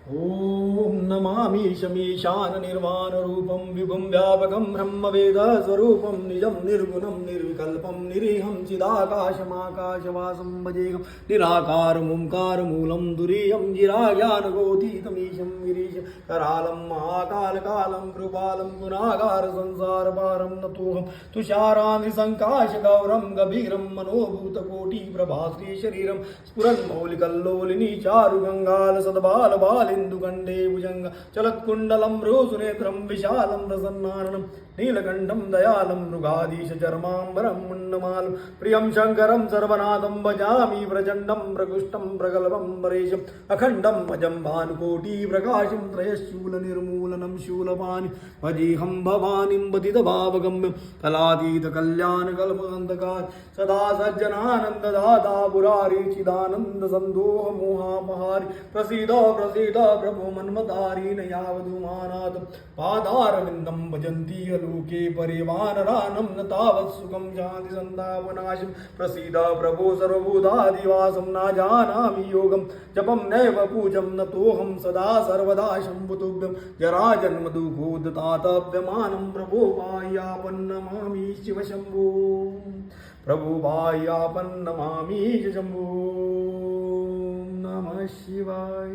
ॐ नमामि शमीशान निर्वाण रूपं विभुं व्यापकं ब्रह्मवेद स्वरूपं निजं निर्गुणं निर्विकल्पं निरीहं चिदाकाशमाकाशवासं भजेहं निराकारमोङ्कारमूलं दुरीयं गिराज्ञानगोतीतमीशं गिरीशं करालं महाकालकालं कृपालं गुणागार संसारभारं नतोऽहं तुषारान्विसङ्काशगौरं गभीरं मनोभूतकोटिप्रभाश्रीशरीरं स्फुरन्मौलिकल्लोलिनी चारुगङ्गाल सद्बालबालिन्दुकण्डे भुजङ्ग चलत्कुण्डलं रोसुनेत्रं विशालं प्रसन्नाननं नीलकण्ठं दयालं मृगाधीशचर्माम्बरं मुण्डमालं प्रियं शङ्करं सर्वनाथं भजामि प्रचण्डं प्रकृष्टं प्रगल्भं परेशम् अखण्डम् अजं भानुकोटिप्रकाशं त्रयशूलनिर्मूलनं शूलपाणि भजेऽहं भवानीं पतितभावगम्यं कलातीतकल्याणकल्पान्तकारि सदा सज्जनानन्ददाता पुरारी चिदानन्दसन्दोहमोहापहारि प्रसीद प्रसीद प्रभो मन्मतारी न यावदुमानात् पादारविन्दं भजन्ति लोके परिवानरानं न तावत् सुखं शान्ति सन्तापनाशं प्रसीद प्रभो सर्वभूतादिवासं न जानामि योगं जपं नैव पूजं नतोऽहं सदा सर्वदा शम्भुतुभ्यं जराजन्मदुःखोदतातव्यमानं प्रभो बाह्यापन्नमामि शिवशम्भो प्रभो बाह्यापन्नमामि शम्भो नमः शिवाय।